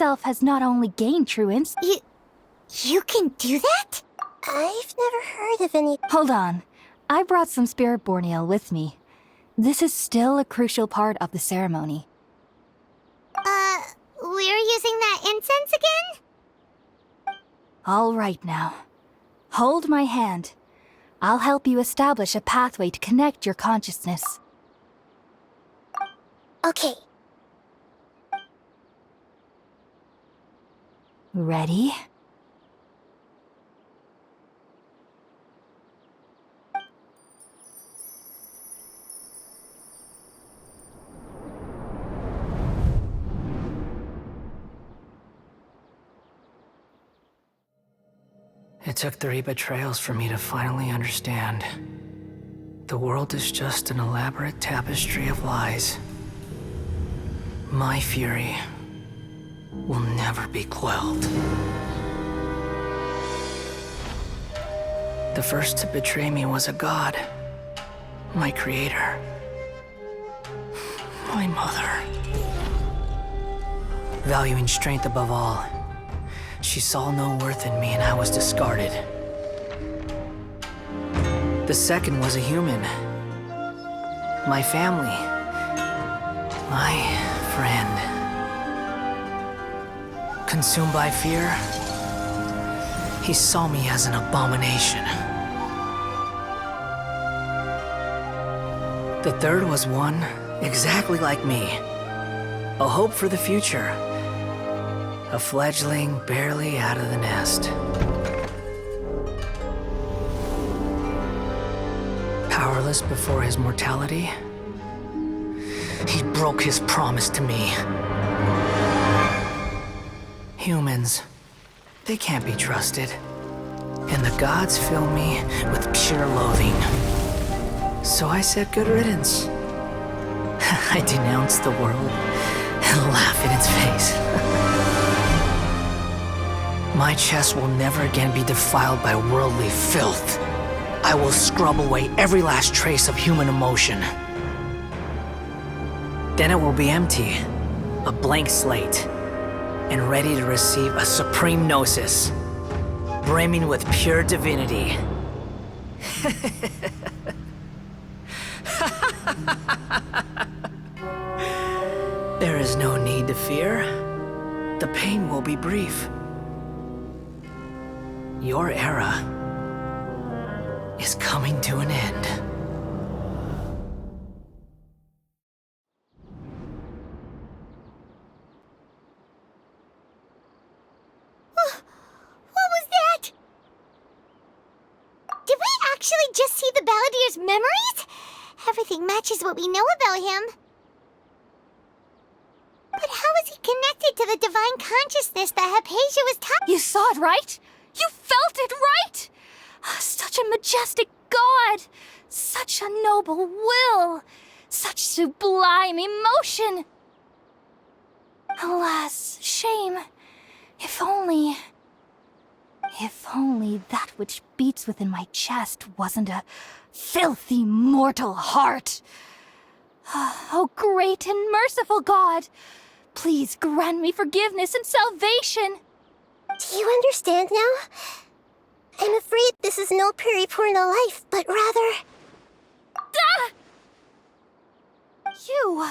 itself has not only gained truance... You can do that? I've never heard of any... Hold on. I brought some spirit born ale with me. This is still a crucial part of the ceremony. We're using that incense again? All right now. Hold my hand. I'll help you establish a pathway to connect your consciousness. Okay. Ready? It took 3 betrayals for me to finally understand. The world is just an elaborate tapestry of lies. My fury will never be quelled. The first to betray me was a god. My creator. My mother. Valuing strength above all, she saw no worth in me and I was discarded. The second was a human. My family. My friend. Consumed by fear, he saw me as an abomination. The third was one exactly like me. A hope for the future. A fledgling barely out of the nest. Powerless before his mortality, he broke his promise to me. Humans, they can't be trusted. And the gods fill me with pure loathing. So I said good riddance. I denounced the world and laughed in its face. My chest will never again be defiled by worldly filth. I will scrub away every last trace of human emotion. Then it will be empty, a blank slate, and ready to receive a supreme gnosis, brimming with pure divinity. There is no need to fear. The pain will be brief. Your era is coming to an end. What was that? Did we actually just see the Balladier's memories? Everything matches what we know about him. But how is he connected to the divine consciousness that Hypatia was talking? You saw it, right? You felt it, right? Such a majestic god! Such a noble will! Such sublime emotion! Alas, shame. If only that which beats within my chest wasn't a filthy mortal heart. Oh, great and merciful God! Please grant me forgiveness and salvation! Do you understand now? I'm afraid this is no periporno life, but rather... Ah! You...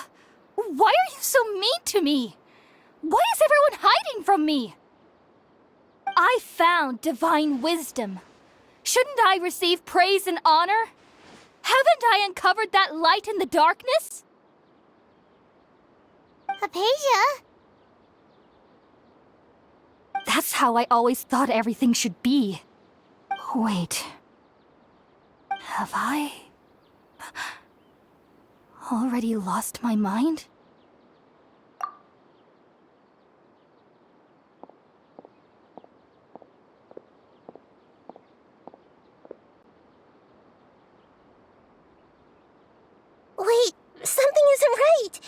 Why are you so mean to me? Why is everyone hiding from me? I found divine wisdom. Shouldn't I receive praise and honor? Haven't I uncovered that light in the darkness? Hypatia? That's how I always thought everything should be. Wait. Have I... already lost my mind? Wait, something isn't right.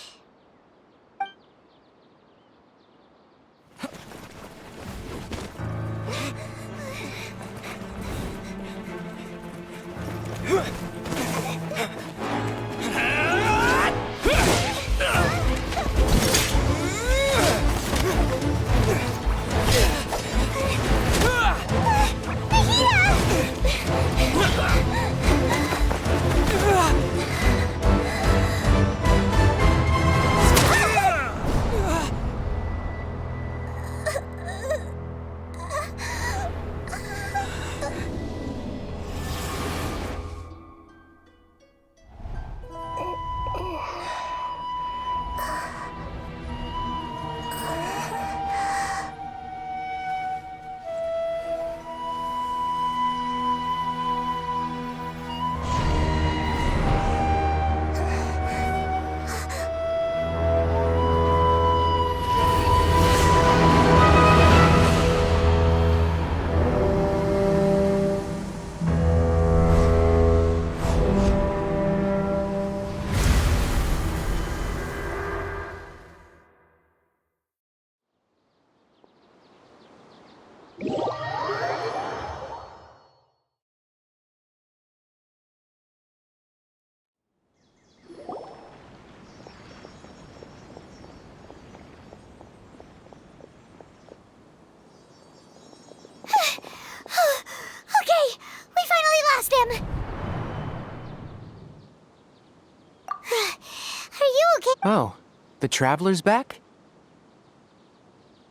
Oh, the Traveler's back?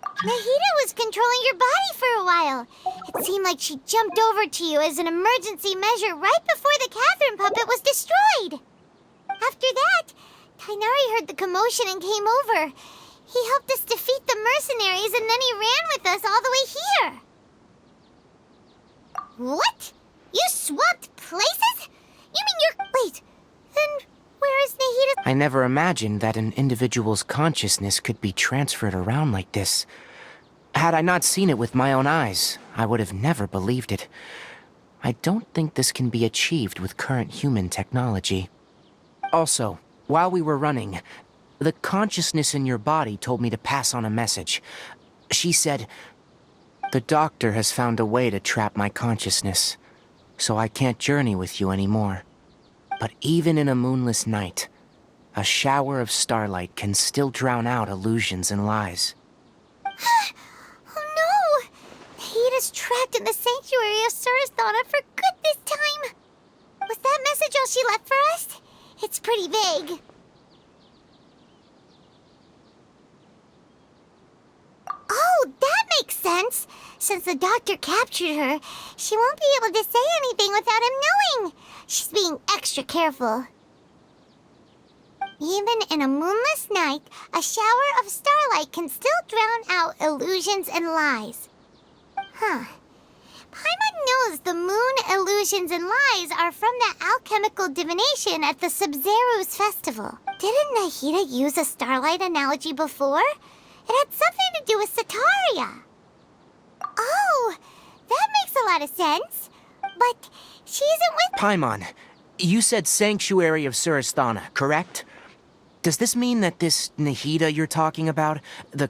Nahida was controlling your body for a while. It seemed like she jumped over to you as an emergency measure right before the Catherine puppet was destroyed. After that, Tainari heard the commotion and came over. He helped us defeat the mercenaries and then he ran with us all the way here. What? You swapped places? You mean you're... Wait, then where is Nahida? I never imagined that an individual's consciousness could be transferred around like this. Had I not seen it with my own eyes, I would have never believed it. I don't think this can be achieved with current human technology. Also, while we were running, the consciousness in your body told me to pass on a message. She said, "The doctor has found a way to trap my consciousness, so I can't journey with you anymore. But even in a moonless night, a shower of starlight can still drown out illusions and lies." Oh no! Nahida's trapped in the sanctuary of Surasthana for good this time. Was that message all she left for us? It's pretty vague. Oh, that makes sense. Since the doctor captured her, she won't be able to say anything without him knowing. She's being extra careful. Even in a moonless night, a shower of starlight can still drown out illusions and lies. Huh. Paimon knows the moon illusions and lies are from the alchemical divination at the Sub-Zero's festival. Didn't Nahida use a starlight analogy before? It had something to do with Sataria. Oh, that makes a lot of sense. But she isn't with... Paimon, you said Sanctuary of Surasthana, correct? Does this mean that this Nahida you're talking about, the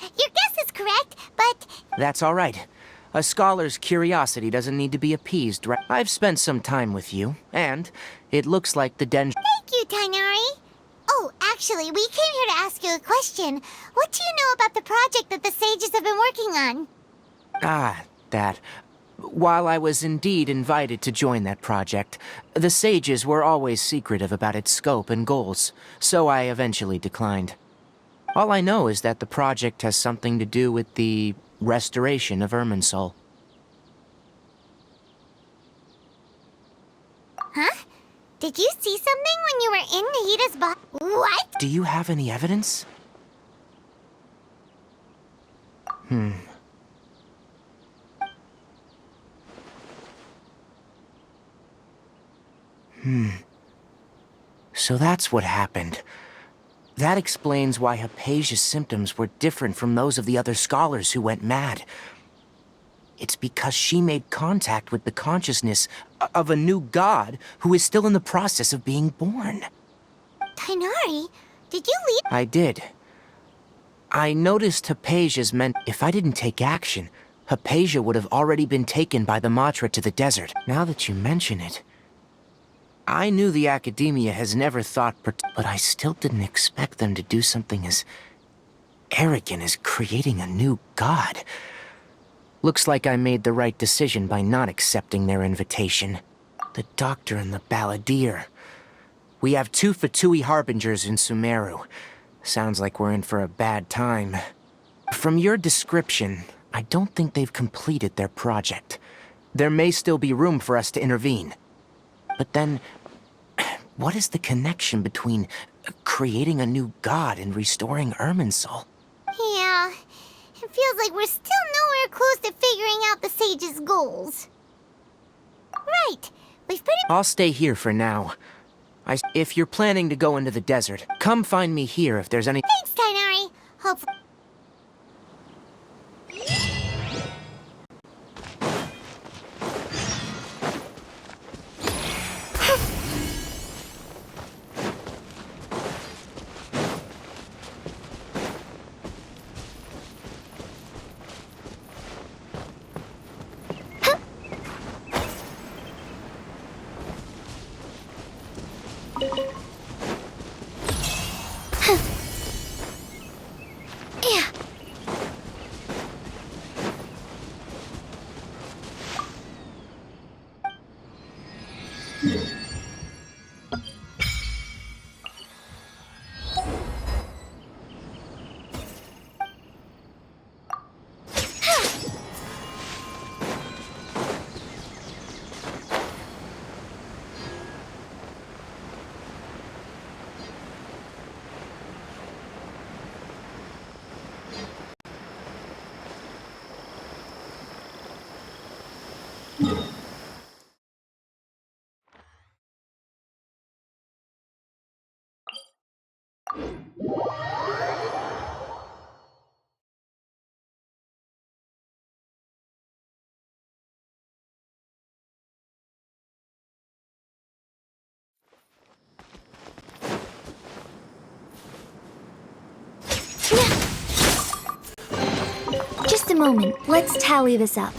Your guess is correct, but... That's all right. A scholar's curiosity doesn't need to be appeased, right? I've spent some time with you, and it looks like the den... Thank you, Tainari. Oh, actually, we came here to ask you a question. What do you know about the project that the sages have been working on? Ah, that. While I was indeed invited to join that project, the sages were always secretive about its scope and goals, so I eventually declined. All I know is that the project has something to do with the restoration of Irminsul. Huh? Did you see something when you were in Nahida's body? What? Do you have any evidence? So that's what happened. That explains why Hypatia's symptoms were different from those of the other scholars who went mad. It's because she made contact with the consciousness of a new god who is still in the process of being born. Tainari, did you leave? I did. I noticed Hypatia's if I didn't take action, Hypatia would have already been taken by the Matra to the desert. Now that you mention it, I knew the Academia has never thought, but I still didn't expect them to do something as arrogant as creating a new god. Looks like I made the right decision by not accepting their invitation. The Doctor and the Balladeer. We have 2 Fatui Harbingers in Sumeru. Sounds like we're in for a bad time. From your description, I don't think they've completed their project. There may still be room for us to intervene. But then, what is the connection between creating a new god and restoring Irminsul? Yeah, it feels like we're still nowhere close to figuring out the sage's goals. Right, we've pretty... I'll stay here for now. If you're planning to go into the desert, come find me here if there's any... Thanks, Tainari. Hopefully... Yeah. Just a moment. Let's tally this up.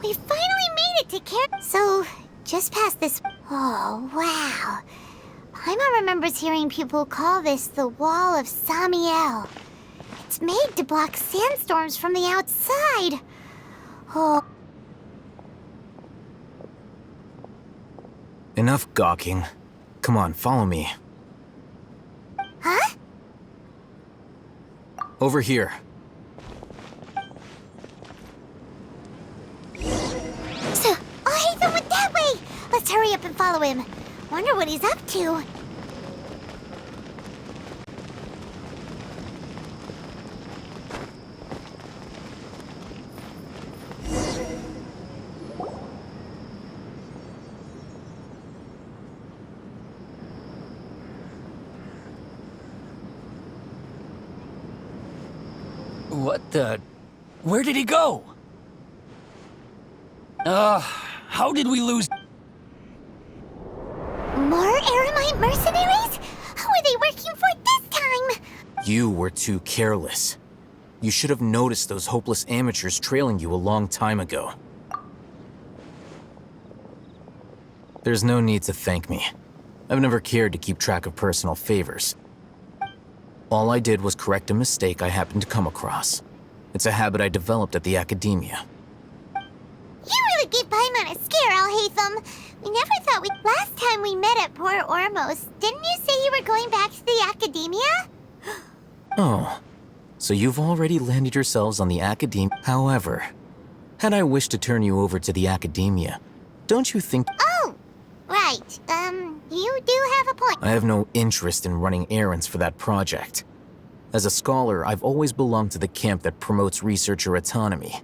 We finally made it to So, just past this... Oh, wow. Paimon remembers hearing people call this the Wall of Samiel. It's made to block sandstorms from the outside. Oh... Enough gawking. Come on, follow me. Huh? Over here. So, Ethan went that way! Let's hurry up and follow him. Wonder what he's up to. What the... Where did he go? How did we lose... More Eremite mercenaries? Who are they working for this time? You were too careless. You should have noticed those hopeless amateurs trailing you a long time ago. There's no need to thank me. I've never cared to keep track of personal favors. All I did was correct a mistake I happened to come across. It's a habit I developed at the academia. You really gave Paimon a scare, Alhaitham. We never thought we... Last time we met at Port Ormos, didn't you say you were going back to the academia? Oh, so you've already landed yourselves on the academia. However, had I wished to turn you over to the academia, don't you think... Oh, right. You do have a point. I have no interest in running errands for that project. As a scholar, I've always belonged to the camp that promotes researcher autonomy.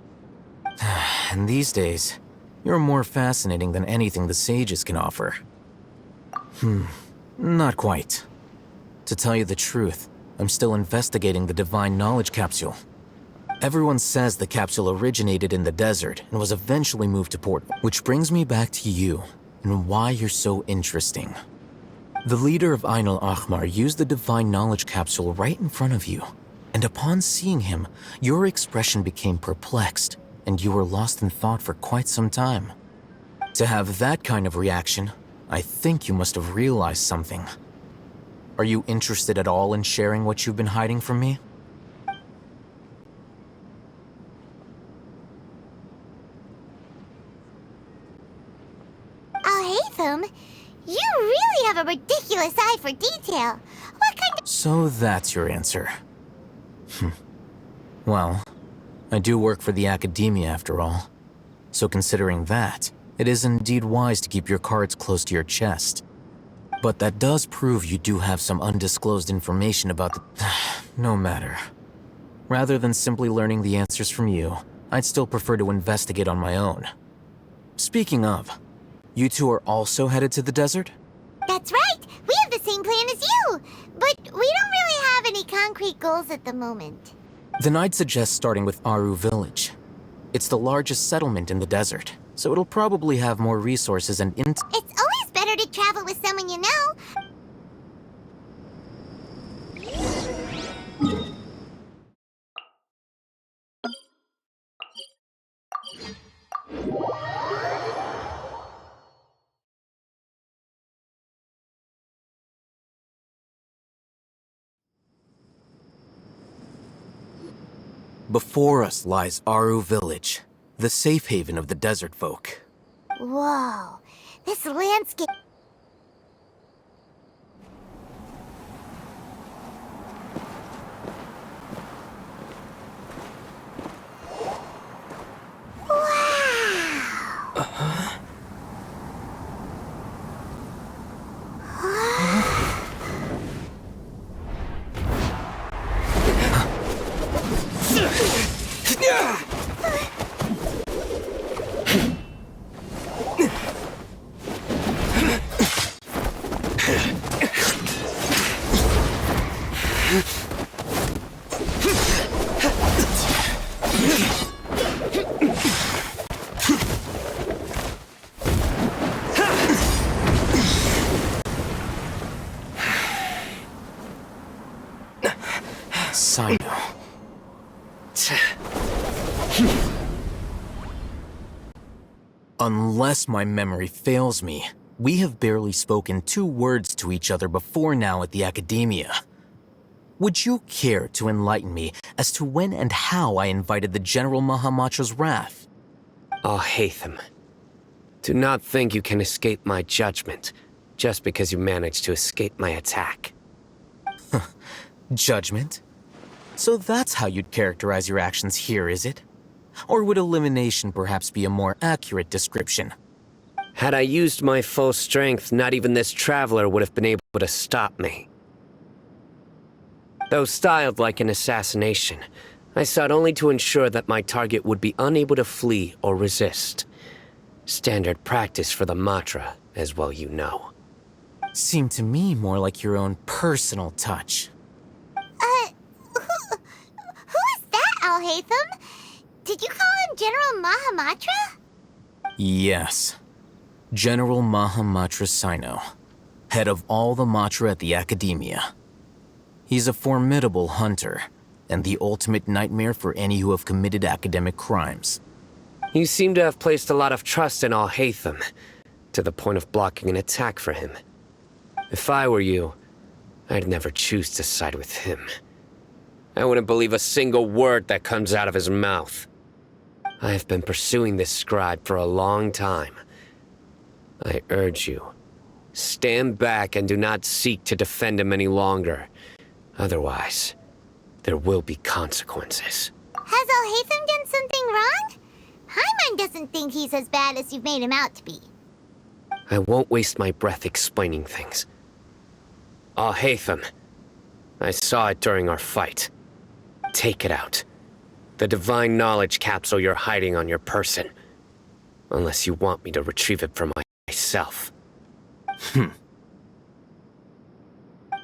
And these days, you're more fascinating than anything the sages can offer. Not quite. To tell you the truth, I'm still investigating the Divine Knowledge Capsule. Everyone says the capsule originated in the desert and was eventually moved to port. Which brings me back to you, and why you're so interesting. The leader of Ain al-Ahmar used the Divine Knowledge Capsule right in front of you, and upon seeing him, your expression became perplexed, and you were lost in thought for quite some time. To have that kind of reaction, I think you must have realized something. Are you interested at all in sharing what you've been hiding from me? Alhaitham, you really have a ridiculous eye for detail. What kind of... So that's your answer. Well, I do work for the academia after all. So considering that, it is indeed wise to keep your cards close to your chest. But that does prove you do have some undisclosed information about the... No matter. Rather than simply learning the answers from you, I'd still prefer to investigate on my own. Speaking of, you two are also headed to the desert? That's right! We have the same plan as you! But we don't really have any concrete goals at the moment. Then I'd suggest starting with Aru Village. It's the largest settlement in the desert, so it'll probably have more resources and It's always better to travel with someone you know. Before us lies Aru Village, the safe haven of the desert folk. Whoa, this landscape... Sino. Unless my memory fails me, we have barely spoken 2 words to each other before now at the Academia. Would you care to enlighten me as to when and how I invited the General Mahamatra's wrath? Hatham, do not think you can escape my judgment just because you managed to escape my attack. Judgment? So that's how you'd characterize your actions here, is it? Or would elimination perhaps be a more accurate description? Had I used my full strength, not even this traveler would have been able to stop me. Though styled like an assassination, I sought only to ensure that my target would be unable to flee or resist. Standard practice for the Matra, as well you know. Seemed to me more like your own personal touch. Who is that, Al-Haytham? Did you call him General Mahamatra? Yes. General Mahamatra Sino, head of all the Matra at the Academia. He's a formidable hunter, and the ultimate nightmare for any who have committed academic crimes. You seem to have placed a lot of trust in Al-Haytham, to the point of blocking an attack for him. If I were you, I'd never choose to side with him. I wouldn't believe a single word that comes out of his mouth. I have been pursuing this scribe for a long time. I urge you, stand back and do not seek to defend him any longer. Otherwise, there will be consequences. Has Al-Haytham done something wrong? Paimon doesn't think he's as bad as you've made him out to be. I won't waste my breath explaining things. Al-Haytham, I saw it during our fight. Take it out. The divine knowledge capsule you're hiding on your person. Unless you want me to retrieve it for myself.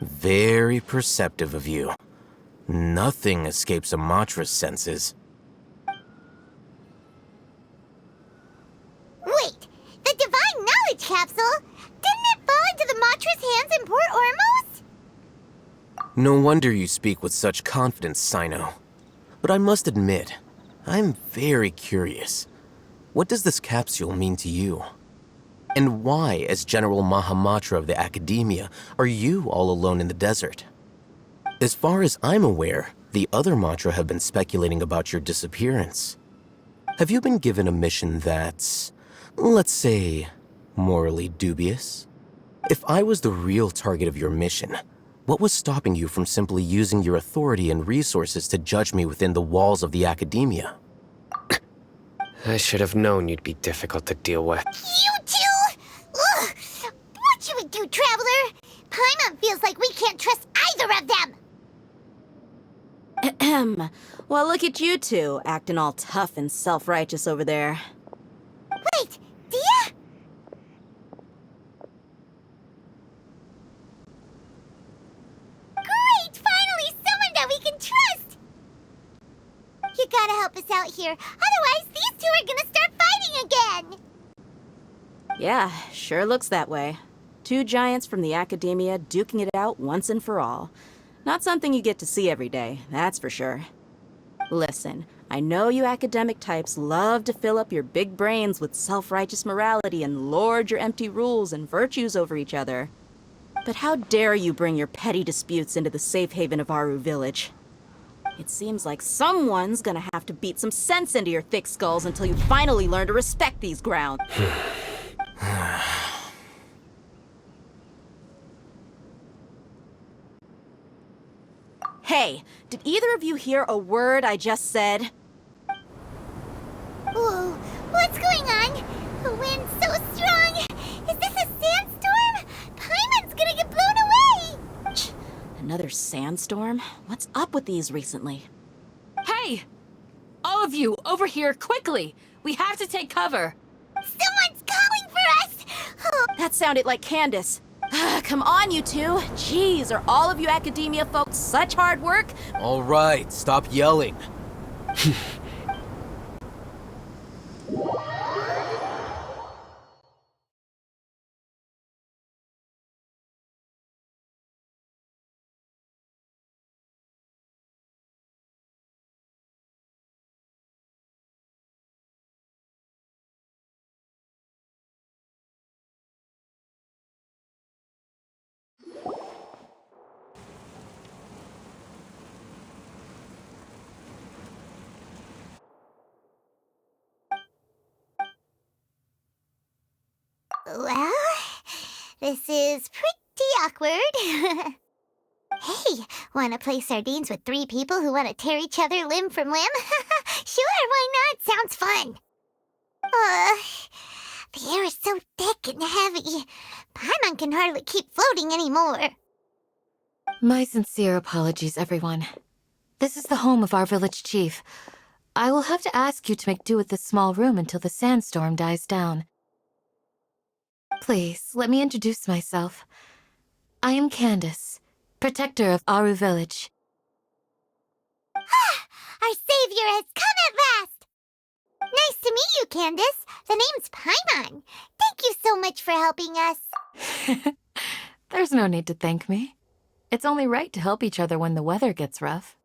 Very perceptive of you. Nothing escapes a Matra's senses. Wait, the divine knowledge capsule? Didn't it fall into the Matra's hands in Port Ormos? No wonder you speak with such confidence, Sino. But I must admit, I'm very curious. What does this capsule mean to you? And why, as General Mahamatra of the Academia, are you all alone in the desert? As far as I'm aware, the other Matra have been speculating about your disappearance. Have you been given a mission that's, let's say, morally dubious? If I was the real target of your mission, what was stopping you from simply using your authority and resources to judge me within the walls of the Academia? I should have known you'd be difficult to deal with. You two? Ugh! What should we do, Traveler? Paimon feels like we can't trust either of them! Ahem. Well, look at you two, acting all tough and self-righteous over there. Wait, Dia? Great! Finally, someone that we can trust! You gotta help us out here. Otherwise, these two are gonna start fighting again! Yeah, sure looks that way. Two giants from the academia duking it out once and for all. Not something you get to see every day, that's for sure. Listen, I know you academic types love to fill up your big brains with self-righteous morality and lord your empty rules and virtues over each other. But how dare you bring your petty disputes into the safe haven of Aru Village? It seems like someone's gonna have to beat some sense into your thick skulls until you finally learn to respect these grounds. Hey, did either of you hear a word I just said? Whoa, what's going on? The wind's so strong! Is this a sandstorm? Paimon's gonna get blown away! Another sandstorm? What's up with these recently? Hey! All of you, over here, quickly! We have to take cover! Someone's calling for us! Oh, That sounded like Candace. Come on, you two. Jeez, are all of you academia folks such hard work? All right, stop yelling. well, this is pretty awkward. Hey, wanna play sardines with three people who wanna tear each other limb from limb? Sure, why not? Sounds fun. The air is so thick and heavy. Paimon can hardly keep floating anymore. My sincere apologies, everyone. This is the home of our village chief. I will have to ask you to make do with this small room until the sandstorm dies down. Please, let me introduce myself. I am Candace, protector of Aru Village. Our savior has come at last! Nice to meet you, Candace. The name's Paimon. Thank you so much for helping us. There's no need to thank me. It's only right to help each other when the weather gets rough.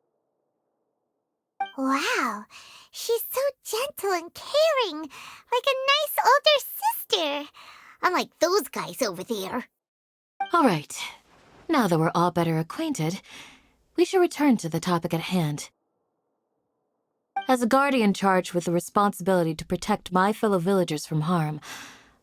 Wow, she's so gentle and caring, like a nice older sister. Unlike those guys over there. All right. Now that we're all better acquainted, we should return to the topic at hand. As a guardian charged with the responsibility to protect my fellow villagers from harm,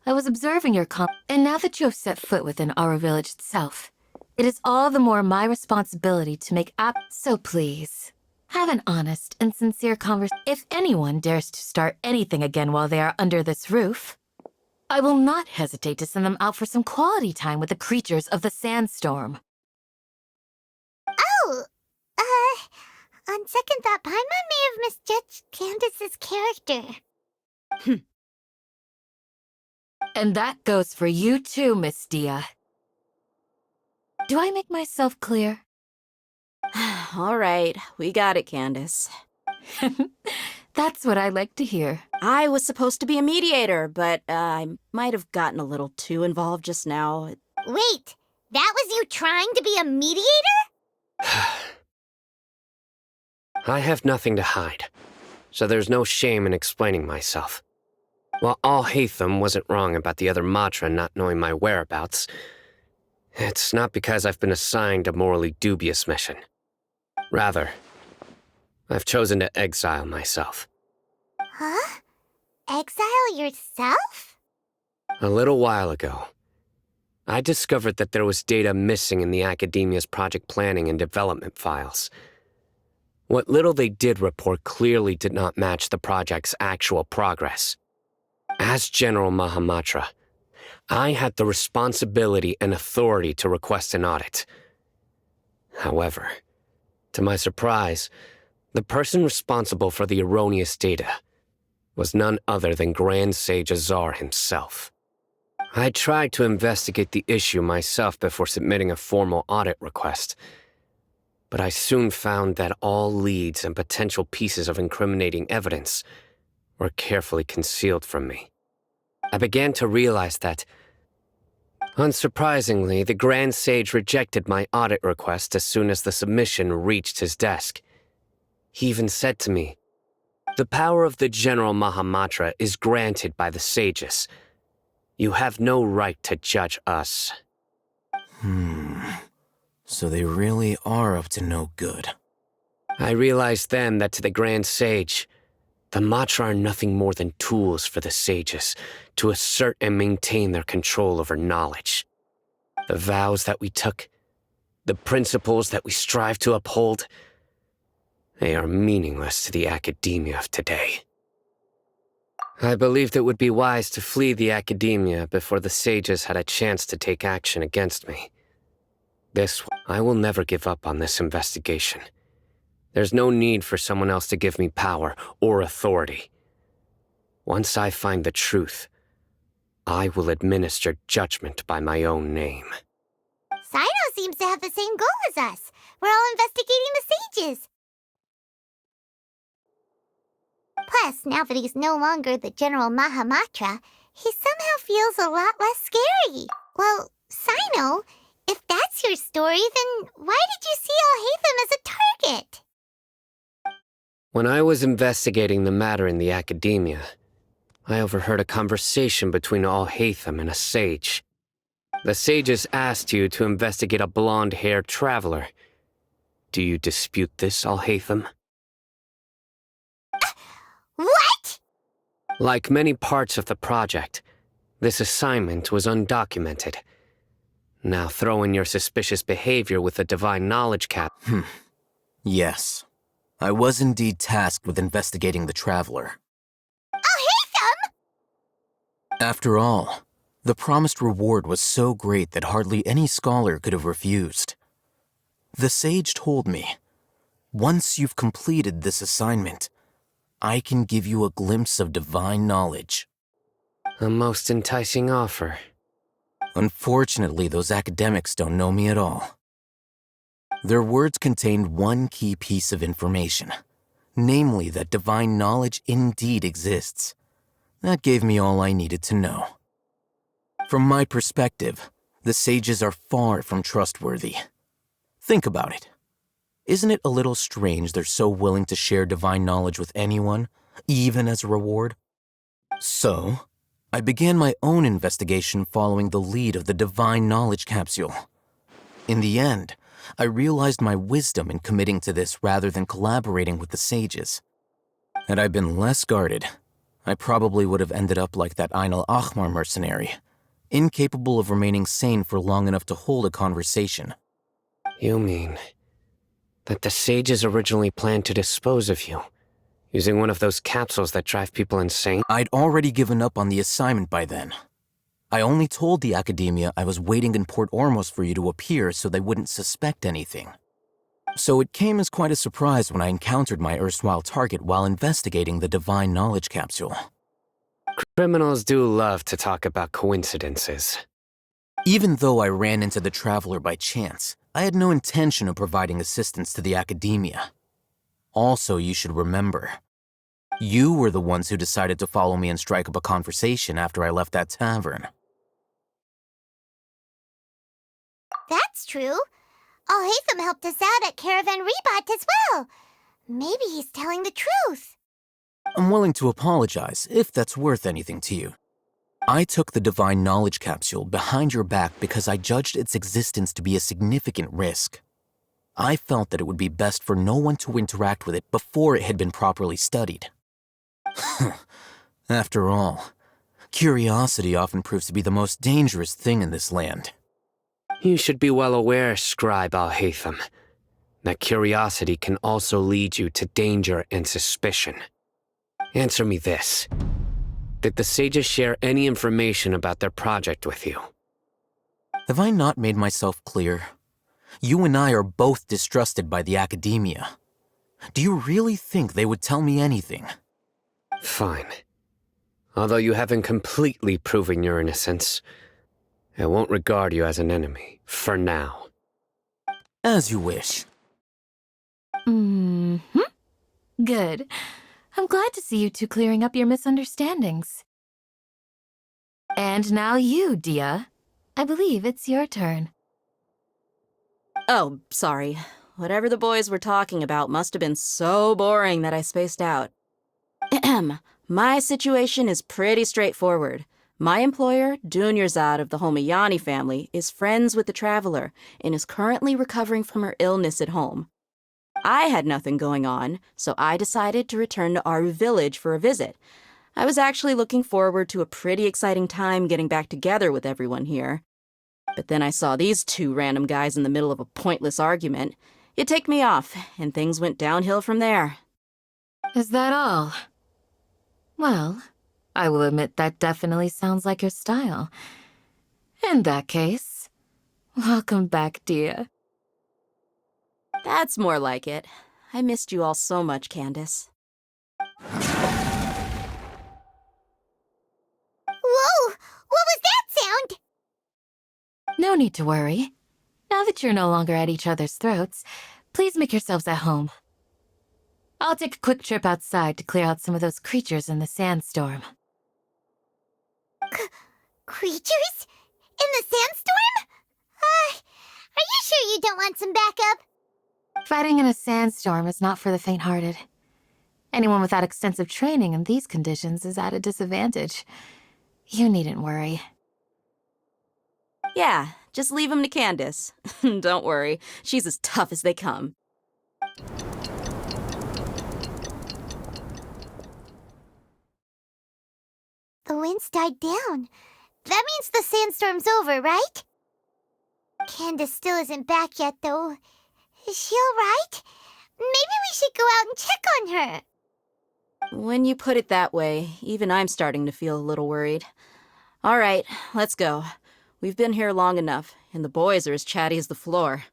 I was observing your and now that you have set foot within our village itself, it is all the more my responsibility to make So please, have an honest and sincere conversation. If anyone dares to start anything again while they are under this roof, I will not hesitate to send them out for some quality time with the creatures of the sandstorm. Oh, on second thought, Paimon may have misjudged Candace's character. And that goes for you too, Miss Dia. Do I make myself clear? All right, we got it, Candace. That's what I like to hear. I was supposed to be a mediator, but I might have gotten a little too involved just now. Wait, that was you trying to be a mediator? I have nothing to hide, so there's no shame in explaining myself. While Al-Haytham wasn't wrong about the other Matra not knowing my whereabouts, it's not because I've been assigned a morally dubious mission. Rather, I've chosen to exile myself. Huh? Exile yourself? A little while ago, I discovered that there was data missing in the Academia's project planning and development files. What little they did report clearly did not match the project's actual progress. As General Mahamatra, I had the responsibility and authority to request an audit. However, To my surprise, the person responsible for the erroneous data was none other than Grand Sage Azar himself. I tried to investigate the issue myself before submitting a formal audit request, but I soon found that all leads and potential pieces of incriminating evidence were carefully concealed from me. I began to realize that, unsurprisingly, the Grand Sage rejected my audit request as soon as the submission reached his desk. He even said to me, "The power of the General Mahamatra is granted by the sages. You have no right to judge us." So they really are up to no good. I realized then that to the Grand Sage, the Matra are nothing more than tools for the sages to assert and maintain their control over knowledge. The vows that we took, the principles that we strive to uphold, they are meaningless to the academia of today. I believed it would be wise to flee the academia before the sages had a chance to take action against me. I will never give up on this investigation. There's no need for someone else to give me power or authority. Once I find the truth, I will administer judgment by my own name. Sino seems to have the same goal as us. We're all investigating the sages. Plus, now that he's no longer the General Mahamatra, he somehow feels a lot less scary. Well, Sino, if that's your story, then why did you see Alhaitham as a target? When I was investigating the matter in the academia, I overheard a conversation between Alhaitham and a sage. The sages asked you to investigate a blonde-haired traveler. Do you dispute this, Alhaitham? What? Like many parts of the project, this assignment was undocumented. Now throw in your suspicious behavior with the Divine Knowledge Cap. Yes. I was indeed tasked with investigating the Traveler. Alhaitham! After all, the promised reward was so great that hardly any scholar could have refused. The sage told me, once you've completed this assignment, I can give you a glimpse of divine knowledge. A most enticing offer. Unfortunately, those academics don't know me at all. Their words contained one key piece of information, namely that divine knowledge indeed exists. That gave me all I needed to know. From my perspective, the sages are far from trustworthy. Think about it. Isn't it a little strange they're so willing to share divine knowledge with anyone, even as a reward? So, I began my own investigation following the lead of the Divine Knowledge Capsule. In the end, I realized my wisdom in committing to this rather than collaborating with the sages. Had I been less guarded, I probably would have ended up like that Ain al-Ahmar mercenary, incapable of remaining sane for long enough to hold a conversation. You mean that the sages originally planned to dispose of you, using one of those capsules that drive people insane? I'd already given up on the assignment by then. I only told the academia I was waiting in Port Ormos for you to appear so they wouldn't suspect anything. So it came as quite a surprise when I encountered my erstwhile target while investigating the Divine Knowledge Capsule. Criminals do love to talk about coincidences. Even though I ran into the Traveler by chance, I had no intention of providing assistance to the academia. Also, you should remember, you were the ones who decided to follow me and strike up a conversation after I left that tavern. That's true. Alhaitham helped us out at Caravan Rebat as well. Maybe he's telling the truth. I'm willing to apologize, if that's worth anything to you. I took the Divine Knowledge Capsule behind your back because I judged its existence to be a significant risk. I felt that it would be best for no one to interact with it before it had been properly studied. After all, curiosity often proves to be the most dangerous thing in this land. You should be well aware, Scribe Alhaitham, that curiosity can also lead you to danger and suspicion. Answer me this. Did the sages share any information about their project with you? Have I not made myself clear? You and I are both distrusted by the academia. Do you really think they would tell me anything? Fine. Although you haven't completely proven your innocence, I won't regard you as an enemy, for now. As you wish. Mm-hmm. Good. I'm glad to see you two clearing up your misunderstandings. And now you, Dia. I believe it's your turn. Oh, sorry. Whatever the boys were talking about must have been so boring that I spaced out. Ahem. My situation is pretty straightforward. My employer, Dunyarzad of the Homayani family, is friends with the Traveler and is currently recovering from her illness at home. I had nothing going on, so I decided to return to Aru village for a visit. I was actually looking forward to a pretty exciting time getting back together with everyone here. But then I saw these two random guys in the middle of a pointless argument. It ticked me off, and things went downhill from there. Is that all? Well, I will admit that definitely sounds like your style. In that case, welcome back, Dia. That's more like it. I missed you all so much, Candace. Whoa! What was that sound? No need to worry. Now that you're no longer at each other's throats, please make yourselves at home. I'll take a quick trip outside to clear out some of those creatures in the sandstorm. Creatures? In the sandstorm? Are you sure you don't want some backup? Fighting in a sandstorm is not for the faint-hearted. Anyone without extensive training in these conditions is at a disadvantage. You needn't worry. Yeah, just leave him to Candace. Don't worry, she's as tough as they come. The wind's died down. That means the sandstorm's over, right? Candace still isn't back yet, though. Is she alright? Maybe we should go out and check on her. When you put it that way, even I'm starting to feel a little worried. All right, let's go. We've been here long enough, and the boys are as chatty as the floor.